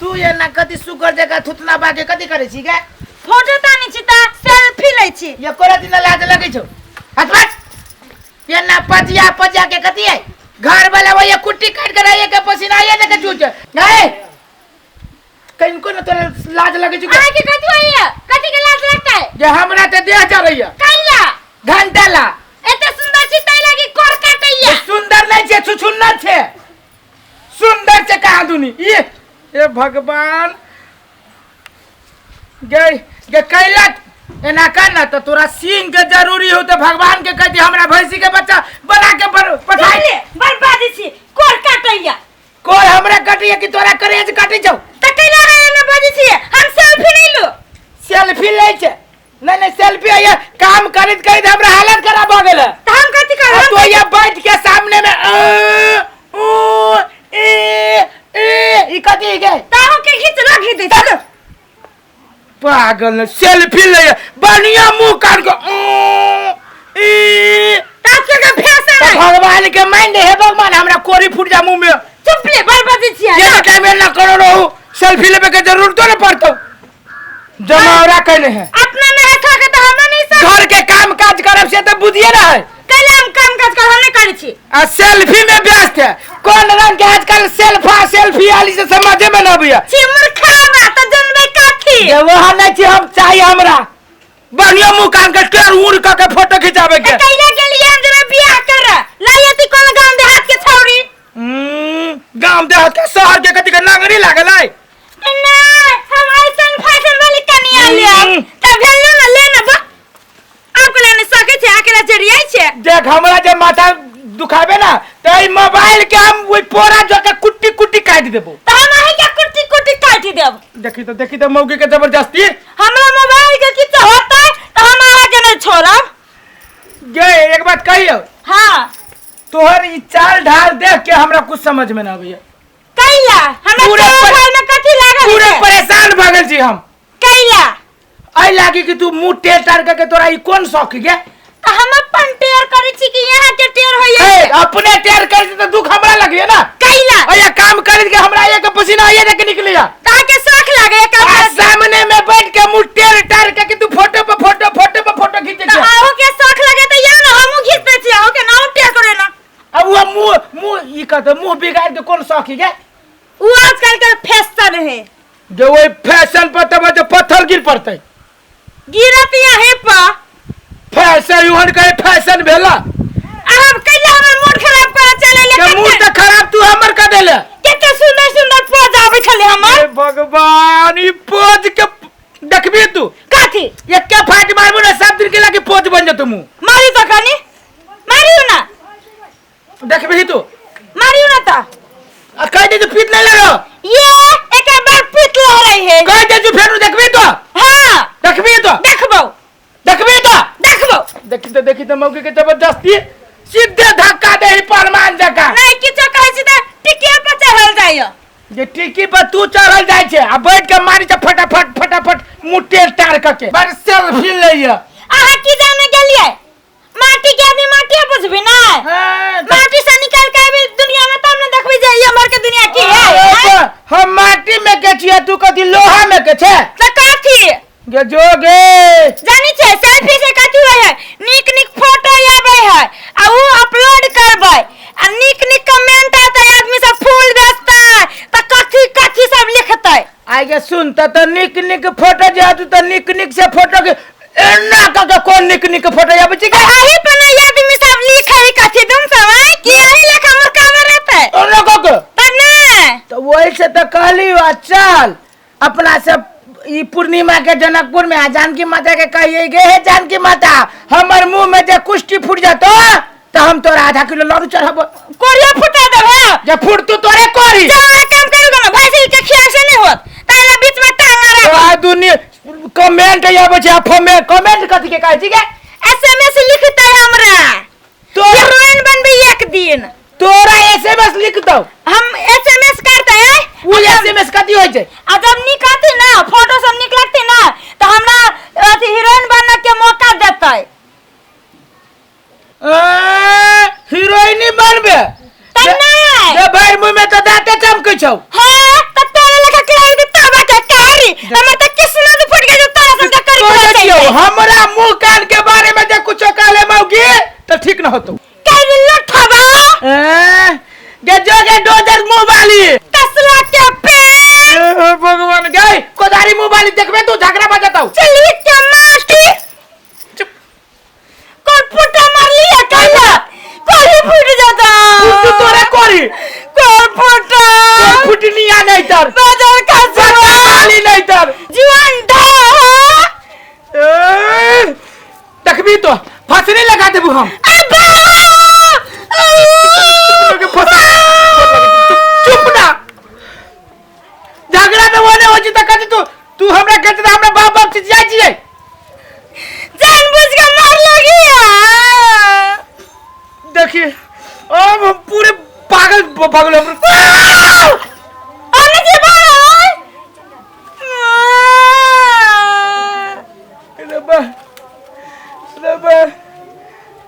तू ये ना कति सुगर जगह थुतना बाके कति करे छी गे फोटो तानी छी ता सेल्फी लै छी ये कोला दिन लाज लगे छौ हटबट ये ना पजिया के कति है घर वाला वो ये कुट्टी काट कर आए के पसीना आए ने के चूच गए कहीं को न तो लाज लगे छौ आ के कति होइए कति के लाज लगता है जे हमरा ते देह जा रही है कैला घंटा ला एते सुंदर छी तै लगी कोर काटैया सुंदर नहीं छे छुछुन्नर छे सुंदर छे कहां दुनी ये भगवान गए गे कैलक एना करना तो तोरा सिंह के जरूरी हो तो भगवान के कहती हमरा भैंसी के बच्चा बना के पठाई ले बर्बादी छी कोर काटैया कोई हमरा कटिया कि तोरा करेज काटी जाऊ त कैला रे ना बाजी छी हम सेल्फी नहीं लो सेल्फी ले छे नहीं सेल्फी आया काम करत करत हमरा हालत खराब हो गेल त हम कथि करब तो ये बैठ के सामने में ओ ई कथि के ताहू के खींच लो घी दे चलो पागल सेल्फी ले बढ़िया मुंह काट के ताके के फैशन है भगवान के माइंड है भगवान हमरा कोरी फूट जा मुंह में चुप ले बर्बादी छी ये टाइम ना करो रहू सेल्फी लेबे के जरूरत तो न पड़तो जमावरा कहले है अपना में रखा के तो हम नहीं सब घर के काम काज करब से तो बुझिए ना है कैला हम काम काज कर हम नहीं करै छी आ सेल्फी में व्यस्त है कौन रंग के आजकल सेल्फी वाली से समझे में ना बिया छी मूर्खावा त जनबे काथी ये वहां नहीं छी हम चाहिए हमरा बढ़िया मुंह कान के टेर उड़ के फोटो खिंचावे के कैला के लिए हम जरा बियाह कर लायती कोन गांव देहात के छौरी गांव देहात के शहर के कति के नांगरी लागल है ना हम ऐसन फैशन वाली कनिया ले त भेलु न ले न बा आपला ने सके छे अकेला चढ़िया छे देख हमरा जे माथा दुखाबे ना त ई मोबाइल के हम ओई पोरा जो के कुट्टी कुट्टी काट देबो त हम आही के कुट्टी कुट्टी काट देब देखी तो मौके के जबरदस्ती हमरा मोबाइल के किछ होता त हम आहा के नहीं छोड़ब गे एक बात कहियो हां तोहर ई चाल ढाल देख के हमरा कुछ समझ में ना आबैया कैला हमरा मोबाइल में कथि लागल पूरे परेशान भ गेल छी हम कैला आई लागी कि तू मुंह टेढ़ टार के तोरा ई कोन शौक गे त हम अपन टेयर करै छी कि यहां के टेयर होइए ए अपने टेढ़ कर त दुख हमरा लगिए ना कैला ओए काम कर के हमरा एक पसीना आए के निकलिया ता के शौक लागे काम सामने में बैठ के मुंह टेढ़ टार के कि तू फोटो पे फोटो खींचे त आओ के शौक लागे त या ना हमहु खींचते छी आओ के नाउ टेयर करे ना अब वो मुंह ई कहत मुंह बिगाड़ के कोन शौक गे वो आजकल के फैशन है जो वो फैशन पर तब जो पत्थर गिर पड़ते गिरत या है पा फैशन यूहन के फैशन भेला अब कैला हमर मूड खराब कर चले ले के मूड त खराब तू हमर कर देले केते सुंदर पोज आबै छले हमर हे भगवान ई पोज के देखबी तू काथी एक के फाट मारबो ना सब दिन के लागे पोज बन जतो मुंह मारी तो कनी मारियो ना देखबी तू मारियो ना ता आ कह दे तू पीट ले लो ये एक बार पीट ले रही है कह दे तू फेरू देखबी तो हां देखबी तो देखी तो मौके के जबरदस्ती सीधे धक्का दे परमान जका नहीं किछो कहै छी त टिकिया पर चढ़ल जाइयो जे टिकी पर तू चढ़ल जाय छे आ बैठ के मारी छ फटाफट मुट्ठे टार के बड़ सेल्फी लइया आहा की जाने गेलिए माटी के आदमी माटी बुझबी ना माटी से निकाल के भी दुनिया में तब न देखबी जे ये हमर के दुनिया की है हम माटी में के छिया तू कथि लोहा में के छे त काथी गे जोगे जानी छे सेल्फी से कथि होय है निक फोटो आबै है आ उ अपलोड करबै आ निक कमेंट आते आदमी सब फूल बेचता है त कथि सब लिखतै आगे सुन त निक फोटो जे तू त निक से फोटो के एना का कौन निक फोटो आबै छी आही पर नहीं आदमी सब लिखै कथि तुम सब है कि आही लेखा मुर्खा में रहतै ओनो को त नहीं तो वही से तो कहली चल अपना सब ई पूर्णिमा के जनकपुर में जानकी माता के कहिए गे हे जानकी माता हमर मुंह में जे कुष्ठी फूट जातो तो हम तोरा आधा किलो लड्डू चढ़ाबो कोरिया फुटा देबे जे फूट तू तोरे कोरी चल एक काम करू ना भैंसी के खिया से नहीं होत ताला बीच में टांग मारा आ दुनिया कमेंट आबै छै फमे कमेंट कथि के कहै छी गे एसएमएस लिखतै हमरा तो हीरोइन बनबे एक दिन तोरा एसएमएस लिख दो हम एसएमएस करते हैं उ एसएमएस कथि होय छै आ जब निकलती ना फोटो सब निकलती ना तो हमरा अथी हीरोइन बनने के मौका देतै हीरोइनी बनबे त नहीं भाई मुंह में तो दांते चमकै छौ हां त तोरे लेखा के मुंह कान के बारे में जे कुछ कहले मौगी तो ठीक न होतो कई लठवा गे जो गे डोजर मुंह वाली तसला के पे भगवान गई कोदारी मुंह वाली देखबे तू झगड़ा बजाता हूं चली के माटी चुप कोई फुटा मार लिया कइला कोई फुट जाता तू तोरे कोरी कोई फुटा फुटनी आ नहीं तर बाजार का वाली नहीं तर जीवन ढा देखबी तो फसने लगा देबू हम चुप ना झगड़ा में होने हो जीता कहती तू हमरा कहती हमरा बाप बाप से जाई छिए जानबूझ के मार लगी देखिए अब हम पूरे पागल पागल आने के बाद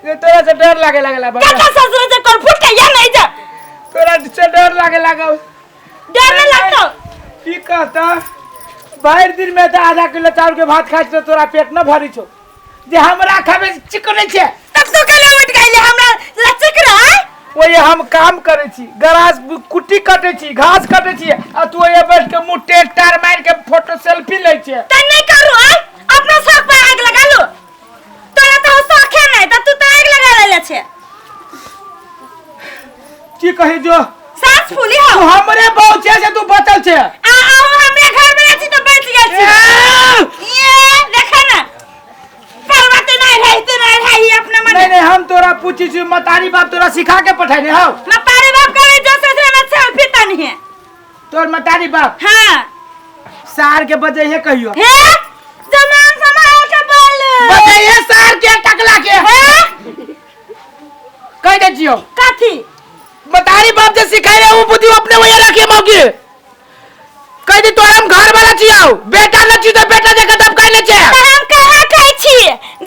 ये तोरा से डर लागे लागला बाबा काका ससुर से कर फुट के या नहीं जा तोरा से डर लागे लागो डर नहीं लगता की कहता बाहर दिन में तो आधा किलो चावल के भात खाई तो तोरा पेट न भरी छो जे हमरा खाबे चिकने छे तब तो कले उठ गइले हमरा लचक रहा ओए हम काम करे छी गरास कुट्टी काटे छी घास काटे छी आ तू ये बैठ के मुंह टेट टार मार के फोटो सेल्फी ले छे त नहीं करू अपना शौक पर आग लगा लो तोरा तो शौक है नहीं त तू तो आग लगा ले छे की कहि जो सांस फूली तू हो हमरे बहु छे से तू बचल छे आ हमरे घर में छी तो बच गेल छी ये देखा ना परवाते नहीं रही अपने मन नहीं हम तोरा पूछी छी मतारी बाप तोरा सिखा के पठाइने हो मतारी बाप करे जो से में सेल्फी तन है तोर मतारी बाप हां सार के बजे हे कहियो हे जमान समाल के बोल बजे हे सार के टकला के कह दे जियो काथी मतारी बाप जे सिखाए वो बुद्धि अपने वही रखे मौगी कह दी तोरा हम घर वाला छियाओ बेटा न छी तो बेटा जगह तब कह ले छे हम कहा कहै छी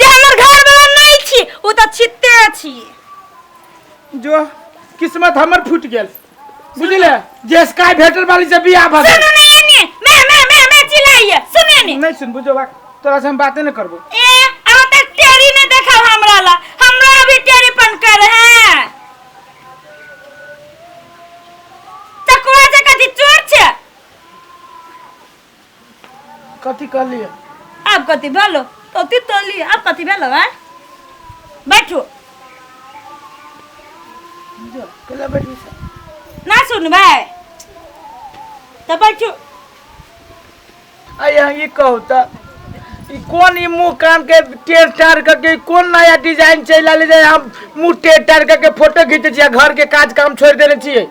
जे हमर घर वाला नहीं छी उ त छिते छी जो किस्मत हमर फूट गेल बुझले जे स्काई भेटर वाली से बियाह भ सुनो नहीं मैं चिल्लाइए सुने नहीं नहीं सुन बुझो बात तोरा से हम बातें न करबो ए अब तक टेरी ने देखा हमरा ला हमरा अभी टेरीपन कर है तकवा जे कथि चोर छे कथि कर लिए अब कथि भेलो कथि तोली अब कथि भेलो है बैठो जो कला बैठी ना सुन भाई तो बैठो आया ये कहू त ई कोन ई मुंह कान के टेर टार के कोन नया डिजाइन चला ले जाए हम मुंह टेर टार के फोटो खींचे छिए घर के काज काम छोड़ देने छिए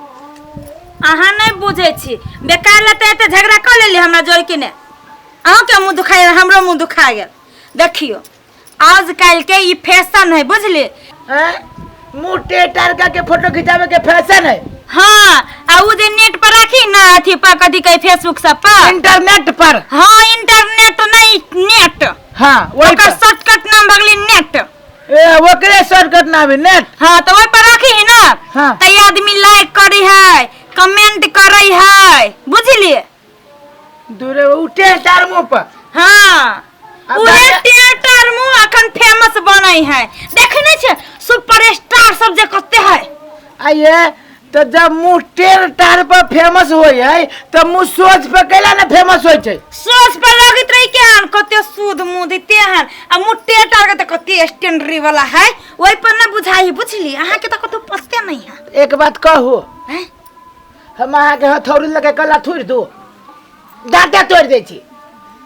अहाँ नहीं बुझे छी बेकार लते एते झगड़ा कर लेली हमरा जोर के ने अहाँ के मुंह दुखाय हमरो मुंह दुखा गेल देखियो आजकल के ई फैशन है बुझली हैं मुंह टेर टार के फोटो खिंचावे के फैशन है हां आ उ जे नेट पर राखी ना अथी पर कथि कहि फेसबुक सब पर इंटरनेट पर हां इंटरनेट नहीं नेट हां वही ओकर शॉर्टकट नाम भगली नेट ए ओकरे शॉर्टकट नाम है नेट हां तो ओइ पर राखी है ना हाँ। त आदमी लाइक करी है कमेंट करी है बुझलिए दूरे उठे तार मुंह पर हाँ अब उहे दादा- थिएटर मुंह अखन फेमस बनै है देखने छे सुपरस्टार सब जे कते है आइए तो जब मुंह टेर टार पर फेमस होय है तो मुंह सोच पे कैला ना फेमस होय छै सोच पर लगित रही के हन कते सूद मुंह दिते हन आ मुंह थिएटर के त कते स्टैंडरी वाला है ओइ पर ना बुझाई बुझली अहाँ के त कतो पछते नहीं है एक बात कहू हैं हम अहाँ के हथौड़ी लगे कला थोड़ दो दांते तोड़ दे छी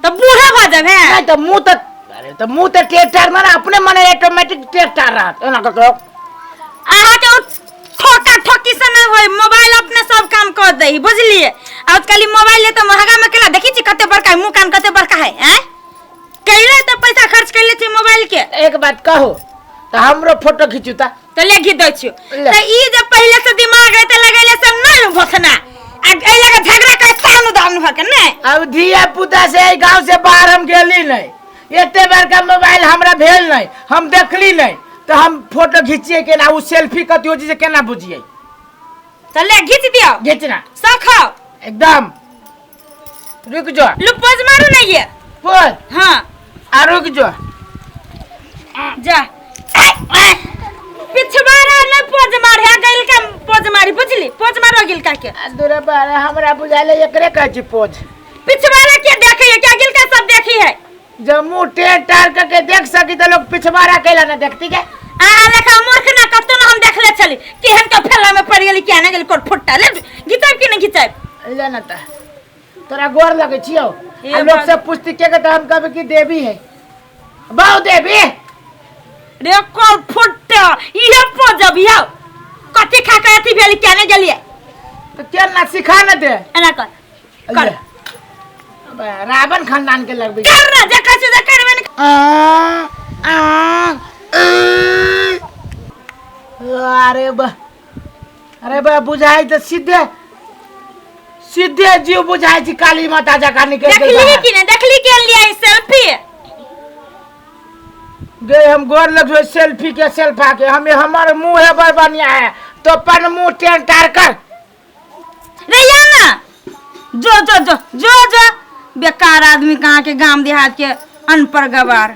त बूढ़ा भ जाबे नहीं तो मुंह तो अरे तो मुंह तो टेर टार माने अपने मने ऑटोमेटिक टेर टार रहत एना ककरो अहाँ के ठोका ठोकी से ना होय मोबाइल अपने सब काम कर दही बुझलिए आजकल मोबाइल ले तो महंगा में केला देखी छी कते बड़का मुंह कान कते बड़का है हैं कैले तो पैसा खर्च कर ले छी मोबाइल के एक बात कहू तो हमरो फोटो खींचूता तो ले घी दै छियो ले। तो ई जब पहले से दिमाग रहते लगैले से न भोसना आ ए लगे झगड़ा के सानु दानु हो के ने अब धिया पुता से गांव से बाहर हम गेली नहीं एते बड़का मोबाइल हमरा भेल नहीं हम देखली नहीं तो हम फोटो खींचिए के ना उ सेल्फी कतियो जी से केना बुझिए तो ले घीच दियो खींचना सखो एकदम रुक जो लुपोज मारू नहीं ये बोल हां आ रुक जो जा पिछवाड़ा न पोज मार है गइल का पोज मारी बुझली पोज मारो गिल का के दूरे बारे हमरा बुझाले एकरे कहै छी पोज पिछवाड़ा के देखे है क्या गिल का सब देखी है जब मुंह टेढ़ टार करके देख सकी तो लोग पिछवाड़ा कैला ना देखती के आ लेखा मूर्ख ना कतो ना हम देखले चली केहन का फेला में पड़ गेली क्या ना गेल कोट फुट्टा ले घिचाब कि नहीं घिचाब ले ना त तोरा गोर लगे छियो आ लोग सब पूछती के तो हम कहबे कि देवी है बहु देवी रे कोट फुट्टा ये पोजब यो कथि खा के अथि भेली क्या ना गेलिए तो क्या ना सिखा ना दे एना कर रावण खानदान के लगबे कर ना जे कहै जे करबे अरे बा बुझाई तो सीधे सीधे जीव बुझाई छी काली माता जका निकल गई देखली कि नहीं देखली के लिए सेल्फी गे हम गोर लग सेल्फी के सेल्फा के हमें हमारे मुंह है बड़ बढ़िया है तो अपन मुंह टेन टार कर रे या ना जो जो जो जो जो बेकार आदमी कहाँ के गांव देहात के अनपढ़ गवार